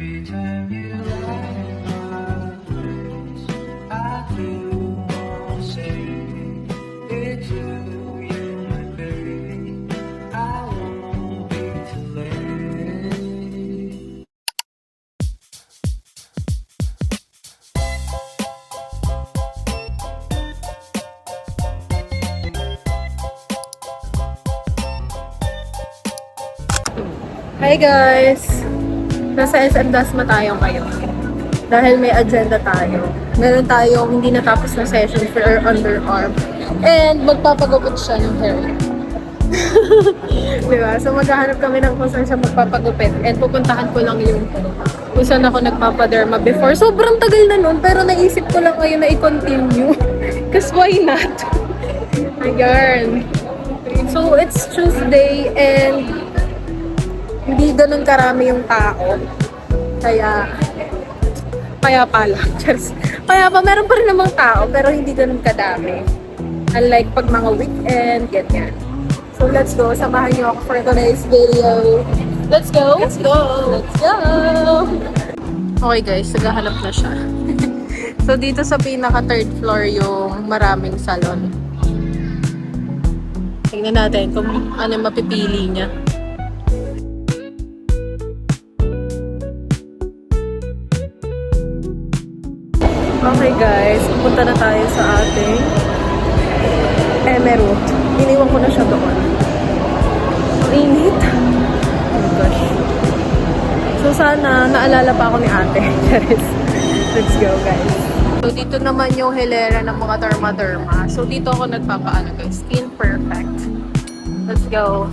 Every time you light my face, I do wanna say it's you, my baby. I won't be too late. Hi guys! Nasa SM Dasma tayo ngayon. Dahil may agenda tayo. Meron tayong hindi natapos na session for our underarm. And magpapagupit siya ng hair. Diba? So maghahanap kami ng kung saan siya magpapagupit. And pupuntahan ko lang yung kung saan ako nagpapaderma before. Sobrang tagal na nun, pero naisip ko lang ngayon na i-continue. Cause why not? Ayan. So it's Tuesday and hindi ganun karami yung tao. Kaya pala. Kaya pa, meron pa rin namang tao, pero hindi ganun kadami. Unlike pag mga weekend, ganyan. So let's go. Samahan niyo ako for today's video. Let's go! Let's go! Let's go! Okay guys, naghahanap na siya. So dito sa pinaka third floor yung maraming salon. Tingnan natin kung ano mapipili niya. Okay guys, pupunta na tayo sa ating Emerald. Iniwan ko na siya doon. Ang init. Oh my gosh. So sana naalala pa ako ni ate. Let's go guys. So dito naman yung hilera ng mga derma-derma. So dito ako nagpapaano guys. Skin Perfect. Let's go.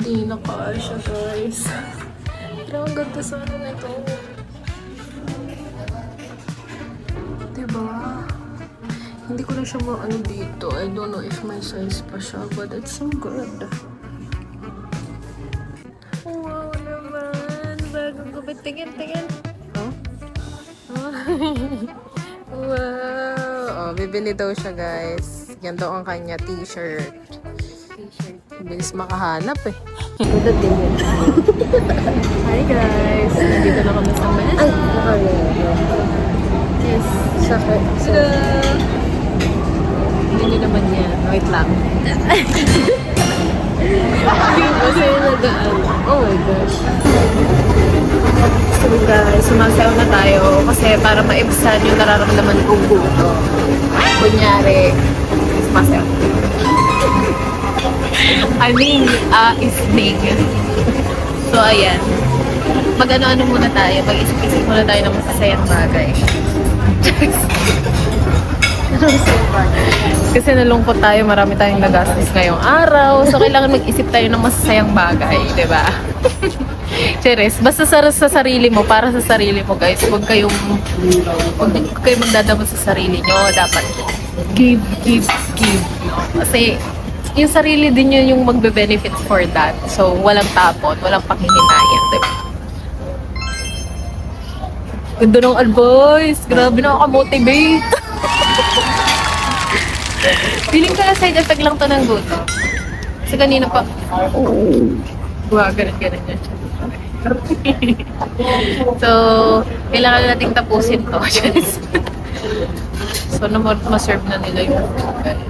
Hindi naka-siya guys. Pero ang ganda sa ano na ito. Diba? Hindi ko na siya ano dito. I don't know if my size pa siya, but it's so good. Wow naman! Bagong gupit. Tingin. Oh? Wow! Oh, bibili daw siya guys. Yan daw ang kanya t-shirt. Bilis makahanap eh. Good tingin. Hi guys! Nandito na kami sa mesa. Ay! Yes. Sakit. Hindi nyo naman yan. Wait lang. Kasi nagaan. Oh my gosh. So guys, sumasayaw na tayo kasi para maibsan yung nararamdaman kong gusto. Kunyari, sumasayaw. I mean, isnig. So, ayan. Mag-ano-ano muna tayo. Mag-isip-isip muna tayo ng masasayang bagay. Kasi nalungkot tayo. Marami tayong nagastos ngayong araw. So, kailangan mag-isip tayo ng masasayang bagay. Diba? Cheers. Basta sa sarili mo, para sa sarili mo, guys. Huwag kayong magdadamot sa sarili nyo. Dapat give. Kasi, yung sarili din yun yung magbe-benefit for that. So, walang tapon, walang panghihinayang, diba? Ganda ng advice. Grabe na ako-motivate. Feeling ko na side effect lang to ng guto. Kasi kanina pa, ganun yan. So, kailangan nating tapusin to. So, ma-serve na nila yung guys.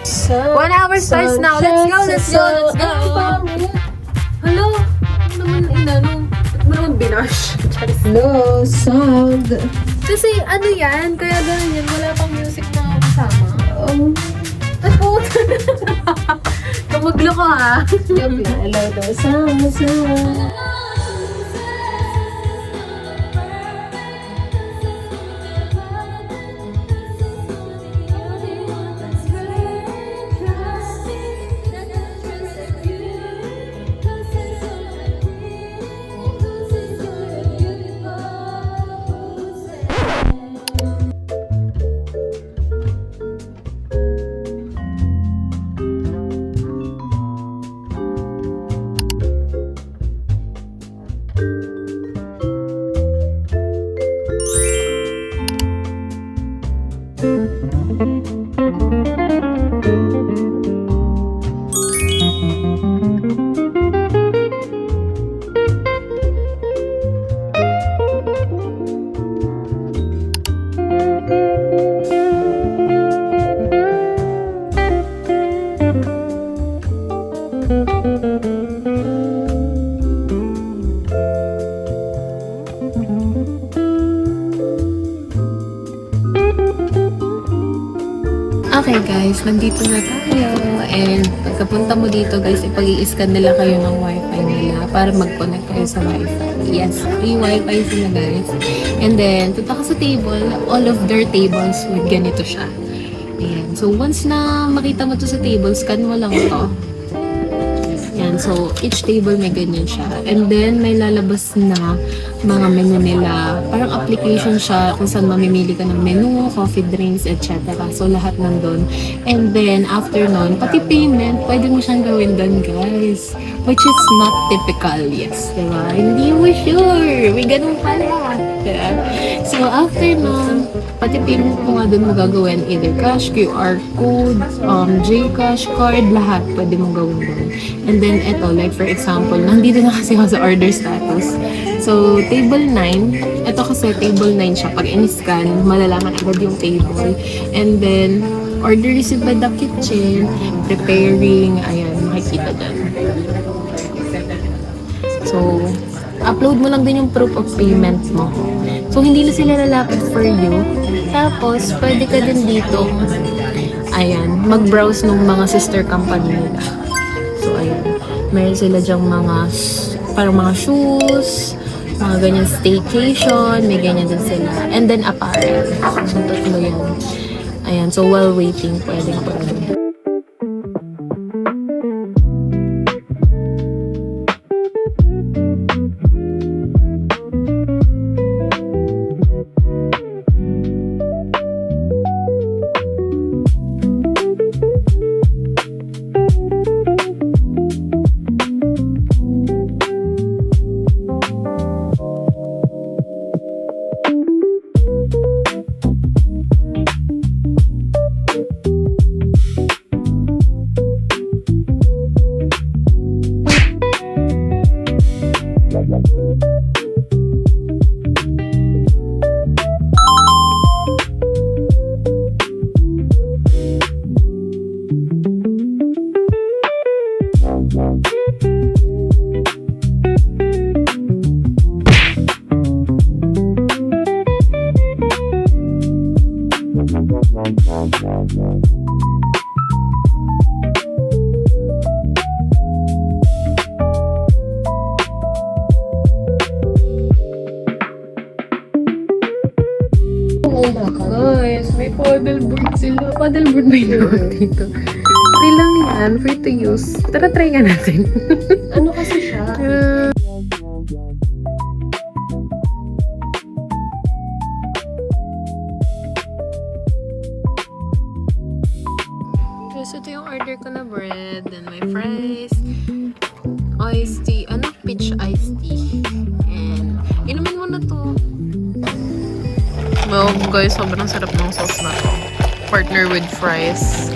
1 hour starts now. Let's go, let's go, let's go. Hello? Ano naman inanong? Ba't mo naman binash? Hello, sound. Kasi ano yan? Kaya ganun yan. Wala pang music na kasama. At puto. Kamuglo ko ha. Hello, daw, sound. Okay guys, nandito na tayo. And pagkapunta mo dito guys, ipag-i-scan nila kayo ng wifi nila para mag-connect kayo sa wifi. Yes, free wifi sila guys. And then, punta ka sa table, all of their tables with ganito siya. Ayan. So, once na makita mo to sa table, scan mo lang to. Yan. So, each table may ganyan siya. And then, may lalabas na mga menu nila. Parang application siya kung saan mamimili ka ng menu, coffee, drinks, etc. So, lahat nandun. And then, after nun, pati payment, pwede mo siyang gawin dun, guys. Which is not typical, yes. Diba? Hindi mo sure. May ganun pala. Diba? So, after nun, pati payment mo nga dun mo gagawin. Either cash, QR code, Gcash card, lahat pwede mong gawin dun. And then, eto, like for example, nandito na kasi ako sa order status. So, table 9, ito kasi table 9 siya. Pag in-scan, malalaman agad yung table. And then, order received by the kitchen, preparing, ayan, makikita dyan. So, upload mo lang din yung proof of payment mo. So, hindi na sila lalapit for you. Tapos, pwede ka din dito, ayan, mag-browse ng mga sister company nila. So, ayan, meron sila dyang mga, parang mga shoes, mga ganyan staycation, may ganyan din sila. And then apparel. So, tatlo yan. Ayan, so while waiting, pwede. Guys, may paddleboard sila. Paddleboard may naman dito. Free lang yan, free to use. Tara, try nga natin. Ano kasi siya? So, ito yung order ko na bread. Then, my fries. Iced tea. Ano? Peach iced tea. And, inumin mo na to. Well, guys, sobrang sarap ng sauce na to. Partner with fries.